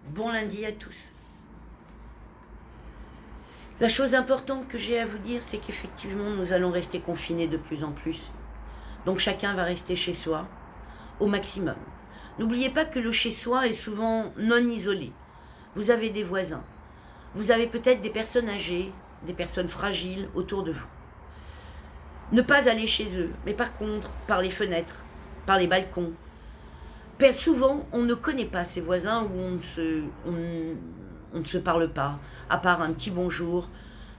Bon lundi à tous. La chose importante que j'ai à vous dire, c'est qu'effectivement, nous allons rester confinés de plus en plus. Donc chacun va rester chez soi au maximum. N'oubliez pas que le chez soi est souvent non isolé. Vous avez des voisins. Vous avez peut-être des personnes âgées, des personnes fragiles autour de vous. Ne pas aller chez eux, mais par contre, par les fenêtres, par les balcons. Souvent, on ne connaît pas ses voisins où on ne se parle pas, à part un petit bonjour,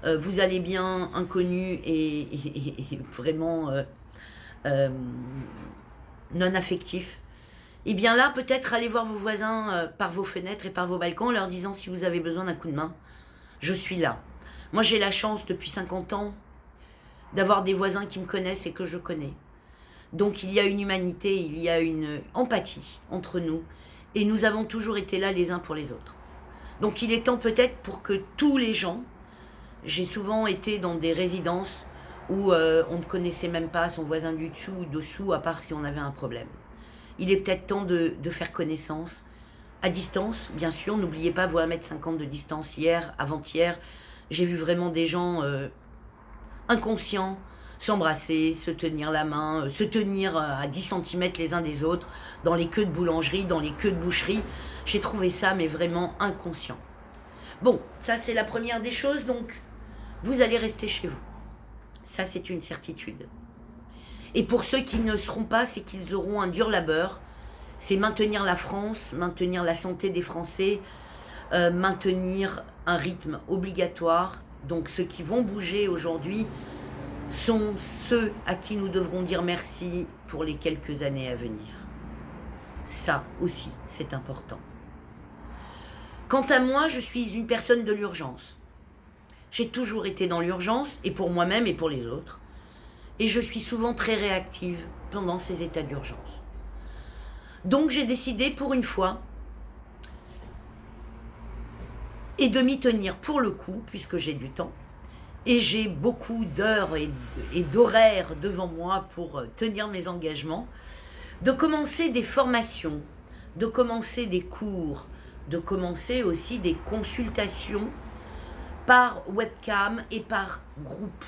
vous allez bien, inconnu et vraiment euh, non affectif. Et bien là, peut-être aller voir vos voisins par vos fenêtres et par vos balcons en leur disant si vous avez besoin d'un coup de main, je suis là. Moi, j'ai la chance depuis 50 ans d'avoir des voisins qui me connaissent et que je connais. Donc il y a une humanité, il y a une empathie entre nous et nous avons toujours été là les uns pour les autres. Donc il est temps peut-être pour que tous les gens, j'ai souvent été dans des résidences où on ne connaissait même pas son voisin du dessous ou dessous à part si on avait un problème. Il est peut-être temps de faire connaissance à distance, bien sûr, n'oubliez pas vos 1,50 m de distance hier, avant-hier, j'ai vu vraiment des gens inconscients s'embrasser, se tenir la main, se tenir à 10 centimètres les uns des autres, dans les queues de boulangerie, dans les queues de boucherie. J'ai trouvé ça, mais vraiment inconscient. Bon, ça c'est la première des choses, donc vous allez rester chez vous. Ça c'est une certitude. Et pour ceux qui ne seront pas, c'est qu'ils auront un dur labeur. C'est maintenir la France, maintenir la santé des Français, maintenir un rythme obligatoire. Donc ceux qui vont bouger aujourd'hui, sont ceux à qui nous devrons dire merci pour les quelques années à venir. Ça aussi, c'est important. Quant à moi, je suis une personne de l'urgence. J'ai toujours été dans l'urgence, et pour moi-même et pour les autres. Et je suis souvent très réactive pendant ces états d'urgence. Donc j'ai décidé pour une fois, et de m'y tenir pour le coup, puisque j'ai du temps, et j'ai beaucoup d'heures et d'horaires devant moi pour tenir mes engagements, de commencer des formations, de commencer des cours, de commencer aussi des consultations par webcam et par groupe.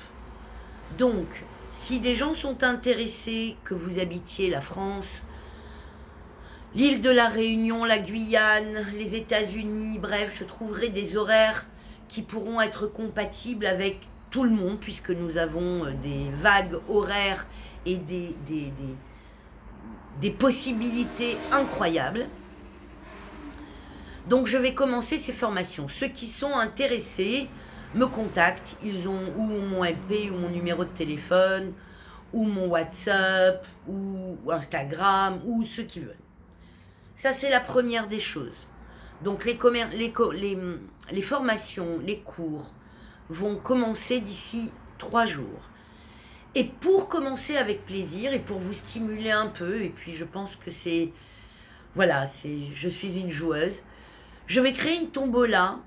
Donc, si des gens sont intéressés, que vous habitiez la France, l'île de la Réunion, la Guyane, les États-Unis, bref, je trouverai des horaires qui pourront être compatibles avec tout le monde, puisque nous avons des vagues horaires et des possibilités incroyables. Donc je vais commencer ces formations. Ceux qui sont intéressés me contactent, ils ont ou mon MP ou mon numéro de téléphone, ou mon WhatsApp, ou Instagram, ou ceux qui veulent. Ça c'est la première des choses. Donc les formations, les cours vont commencer d'ici 3 jours. Et pour commencer avec plaisir et pour vous stimuler un peu, et puis je pense que je suis une joueuse, je vais créer une tombola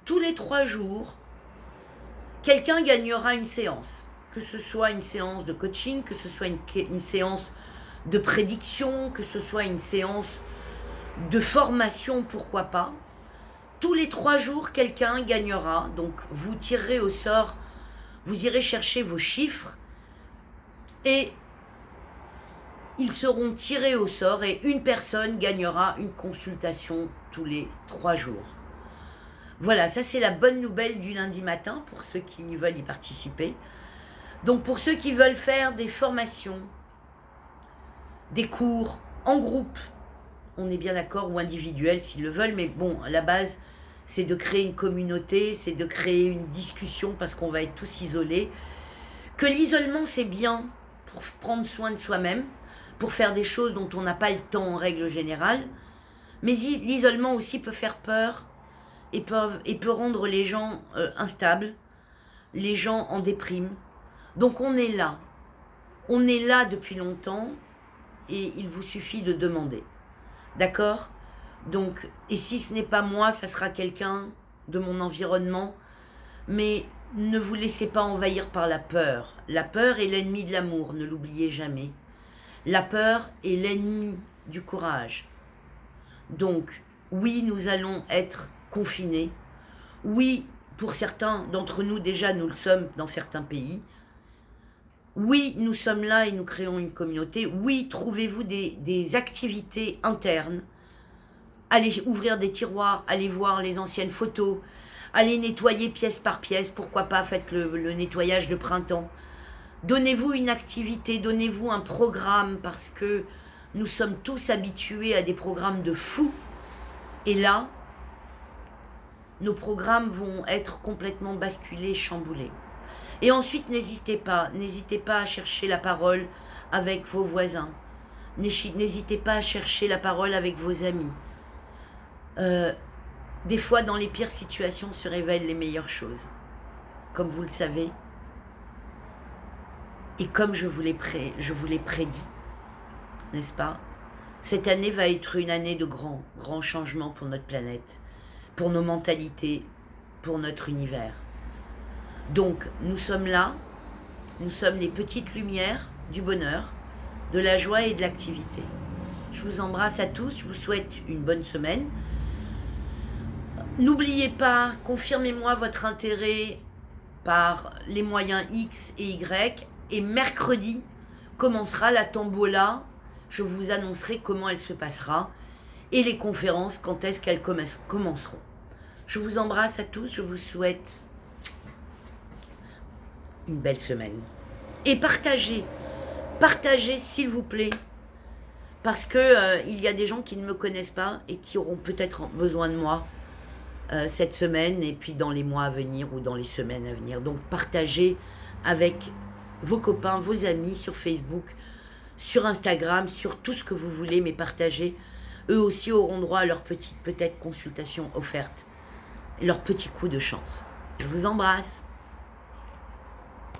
tous les 3 jours. Quelqu'un gagnera une séance, que ce soit une séance de coaching, que ce soit une séance de prédiction, que ce soit une séance de formation, pourquoi pas. Tous les 3 jours, quelqu'un gagnera. Donc, vous tirerez au sort, vous irez chercher vos chiffres et ils seront tirés au sort et une personne gagnera une consultation tous les 3 jours. Voilà, ça c'est la bonne nouvelle du lundi matin pour ceux qui veulent y participer. Donc, pour ceux qui veulent faire des formations, des cours en groupe, on est bien d'accord, ou individuel s'ils le veulent, mais bon, à la base, c'est de créer une communauté, c'est de créer une discussion parce qu'on va être tous isolés. Que l'isolement, c'est bien pour prendre soin de soi-même, pour faire des choses dont on n'a pas le temps en règle générale, mais l'isolement aussi peut faire peur et peut rendre les gens instables, les gens en déprime. Donc on est là depuis longtemps et il vous suffit de demander. D'accord ? Donc, et si ce n'est pas moi, ça sera quelqu'un de mon environnement. Mais ne vous laissez pas envahir par la peur. La peur est l'ennemi de l'amour, ne l'oubliez jamais. La peur est l'ennemi du courage. Donc, Oui, nous allons être confinés. Oui, pour certains d'entre nous, déjà, nous le sommes dans certains pays. Oui, nous sommes là et nous créons une communauté. Oui, trouvez-vous des activités internes. Allez ouvrir des tiroirs, allez voir les anciennes photos, allez nettoyer pièce par pièce, pourquoi pas, faites le nettoyage de printemps. Donnez-vous une activité, donnez-vous un programme, parce que nous sommes tous habitués à des programmes de fous. Et là, nos programmes vont être complètement basculés, chamboulés. Et ensuite, n'hésitez pas à chercher la parole avec vos voisins. N'hésitez pas à chercher la parole avec vos amis. Des fois, dans les pires situations, se révèlent les meilleures choses. Comme vous le savez, et comme je vous l'ai prédit, n'est-ce pas? Cette année va être une année de grands changements pour notre planète, pour nos mentalités, pour notre univers. Donc, nous sommes là, nous sommes les petites lumières du bonheur, de la joie et de l'activité. Je vous embrasse à tous, je vous souhaite une bonne semaine. N'oubliez pas, confirmez-moi votre intérêt par les moyens X et Y. Et mercredi commencera la tombola. Je vous annoncerai comment elle se passera. Et les conférences, quand est-ce qu'elles commenceront. Je vous embrasse à tous, je vous souhaite une belle semaine. Et partagez s'il vous plaît. Parce que il y a des gens qui ne me connaissent pas et qui auront peut-être besoin de moi cette semaine et puis dans les mois à venir ou dans les semaines à venir. Donc partagez avec vos copains, vos amis sur Facebook, sur Instagram, sur tout ce que vous voulez, mais partagez. Eux aussi auront droit à leur petite peut-être consultation offerte, leur petit coup de chance. Je vous embrasse.